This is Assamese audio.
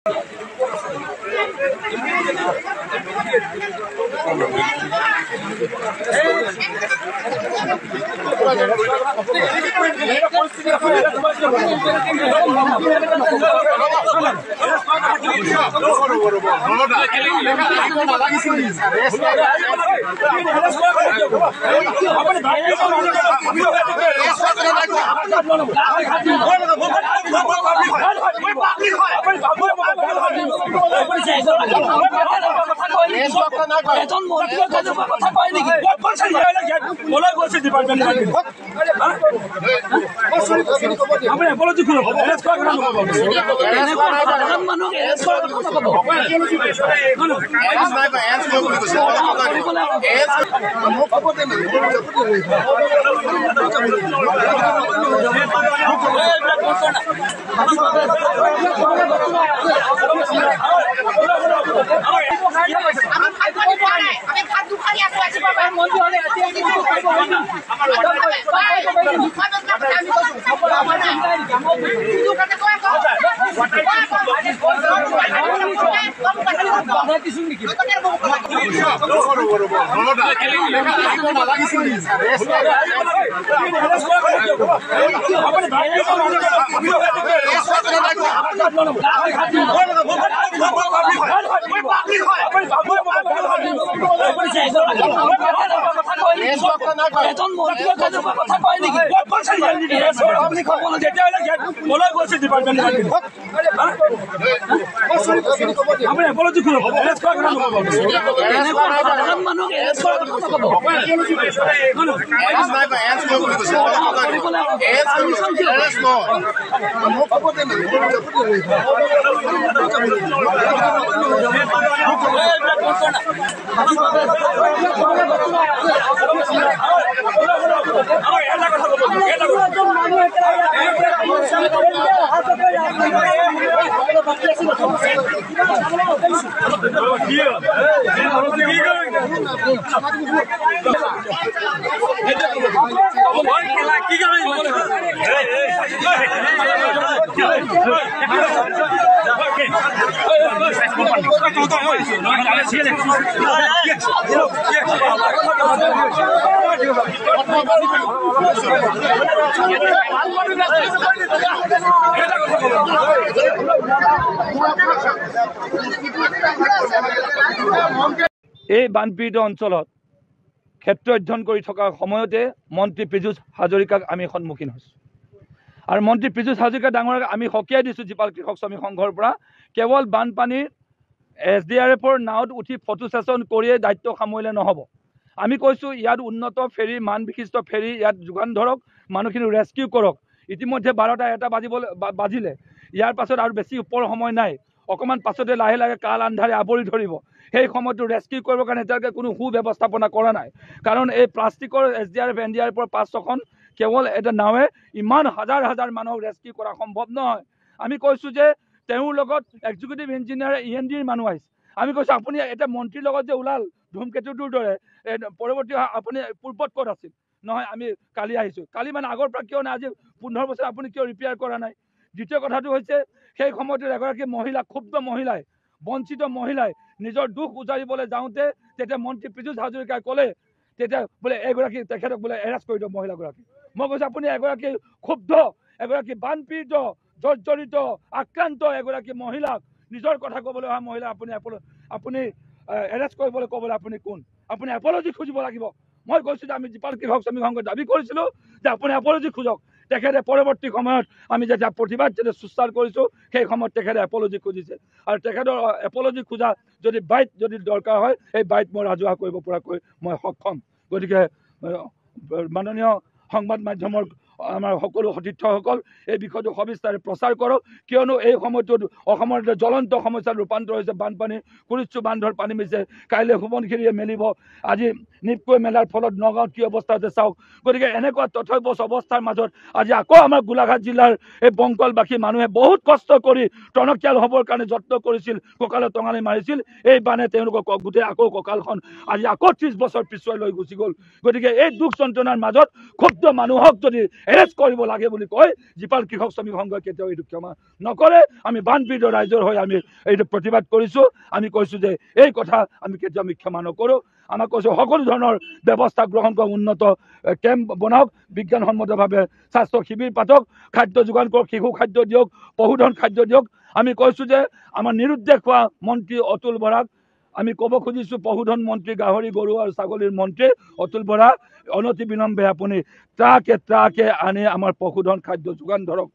এই বানপীড়িত অঞ্চলত ক্ষেত্ৰ অধ্যয়ন কৰি থকা সময়তে মন্ত্ৰী পীযুষ হাজৰিকাক আমি সন্মুখীন হৈছোঁ আৰু মন্ত্ৰী পীযুষ হাজৰিকা ডাঙৰক আমি সকীয়াই দিছোঁ জীপাল কৃষক শ্ৰমিক সংঘৰ পৰা কেৱল বানপানীৰ SDRFৰ নাওত উঠি ফটো সেশন কৰিয়ে দায়িত্ব সামৰিলে নহ'ব। আমি কৈছোঁ ইয়াত উন্নত ফেৰী মান বিশিষ্ট ফেৰী ইয়াত যোগান ধৰক, মানুহখিনি ৰেস্কিউ কৰক। ইতিমধ্যে 12টা 1টা বাজিলে, ইয়াৰ পাছত আৰু বেছি ওপৰ সময় নাই, অকণমান পাছতে লাহে লাহে কাল আন্ধাৰে আৱৰি ধৰিব। সেই সময়টো ৰেস্কিউ কৰিবৰ কাৰণে এতিয়ালৈকে কোনো সুব্যৱস্থাপনা কৰা নাই, কাৰণ এই প্লাষ্টিকৰ SDRF NDRFৰ 5-6খন কেৱল এটা নাৱে ইমান হাজাৰ হাজাৰ মানুহক ৰেস্কিউ কৰা সম্ভৱ নহয়। আমি কৈছোঁ যে তেওঁৰ লগত এক্সিকিউটিভ ইঞ্জিনিয়াৰ ENDৰ মানুহ আহিছে। আমি কৈছোঁ আপুনি এটা মন্ত্ৰীৰ লগত যে ওলাল ধূমকেতুটোৰ দৰে, পৰৱৰ্তী আপুনি পূৰ্বত ক'ত আছিল? নহয়, আমি কালি আহিছোঁ। কালি মানে আগৰ পৰা কিয় নাই, আজি 15 বছৰ আপুনি কিয় ৰিপেয়াৰ কৰা নাই? দ্বিতীয় কথাটো হৈছে সেই সময়ত এগৰাকী মহিলা, ক্ষুব্ধ মহিলাই, বঞ্চিত মহিলাই নিজৰ দুখ উজাৰিবলৈ যাওঁতে তেতিয়া মন্ত্ৰী পীযুষ হাজৰিকাই ক'লে তেতিয়া বোলে এগৰাকী তেখেতক বোলে এৰেষ্ট কৰি দিয়ক মহিলাগৰাকী। মই কৈছোঁ আপুনি এগৰাকী ক্ষুব্ধ, এগৰাকী বানপীড়িত, জৰ্জৰিত, আক্ৰান্ত এগৰাকী মহিলাক নিজৰ কথা ক'বলৈ অহা মহিলা আপুনি এৰেষ্ট কৰিবলৈ ক'বলৈ আপুনি কোন? আপুনি এপলজি খুজিব লাগিব। মই কৈছোঁ যে আমি জীপাল কৃষক শ্ৰমিক সংঘই দাবী কৰিছিলোঁ যে আপুনি এপলজি খোজক। তেখেতে পৰৱৰ্তী সময়ত আমি যেতিয়া প্ৰতিবাদ যেতিয়া সুস্থাৰ কৰিছোঁ সেই সময়ত তেখেতে এপলজি খুজিছে, আৰু তেখেতৰ এপলজি খোজা যদি যদি দৰকাৰ হয় সেই বাইট মই ৰাজহুৱা কৰিব পৰাকৈ মই সক্ষম। গতিকে মাননীয় সংবাদ মাধ্যমৰ আমাৰ সকলো সতীৰ্থসকল এই বিষয়টো সবিস্তাৰে প্ৰচাৰ কৰক, কিয়নো এই সময়টোত অসমৰ এটা জ্বলন্ত সমস্যাত ৰূপান্তৰ হৈছে বানপানী। কুৰিচু বান্ধৰ পানী মিছে, কাইলৈ সোৱণশিৰিয়ে মেলিব, আজি নিপকৈ মেলাৰ ফলত নগাঁৱত কি অৱস্থা হৈছে চাওক। গতিকে এনেকুৱা তথ্যবচ অৱস্থাৰ মাজত আজি আকৌ আমাৰ গোলাঘাট জিলাৰ এই বংকলবাসী মানুহে বহুত কষ্ট কৰি টনকিয়াল হ'বৰ কাৰণে যত্ন কৰিছিল, কঁকালত টঙালি মাৰিছিল। এই বানে তেওঁলোকক গোটেই আকৌ কঁকালখন আজি আকৌ 30 বছৰ পিছুৱাই লৈ গুচি গ'ল। গতিকে এই দুখ যন্ত্ৰণাৰ মাজত ক্ষুব্ধ মানুহক যদি এৰেষ্ট কৰিব লাগে বুলি কয় জীপাল কৃষক শ্ৰমিক সংঘই কেতিয়াও এইটো ক্ষমা নকৰে। আমি বানপীড়িত ৰাইজৰ হৈ আমি এইটো প্ৰতিবাদ কৰিছোঁ। আমি কৈছোঁ যে এই কথা আমি কেতিয়াও আমি ক্ষমা নকৰোঁ। আমাক কৈছোঁ সকলো ধৰণৰ ব্যৱস্থা গ্ৰহণ কৰক, উন্নত কেম্প বনাওক, বিজ্ঞানসন্মতভাৱে স্বাস্থ্য শিবিৰ পাতক, খাদ্য যোগান কৰক, শিশু খাদ্য দিয়ক, পশুধন খাদ্য দিয়ক। আমি কৈছোঁ যে আমাৰ নিৰুদ্দেশ হোৱা মন্ত্ৰী অতুল বৰাক আমি ক'ব খুজিছোঁ, পশুধন মন্ত্ৰী, গাহৰি, গৰু আৰু ছাগলীৰ মন্ত্ৰী অতুল বৰা, অনতি বিলম্বে আপুনি ট্ৰাকে আনি আমাৰ পশুধন খাদ্য যোগান ধৰক।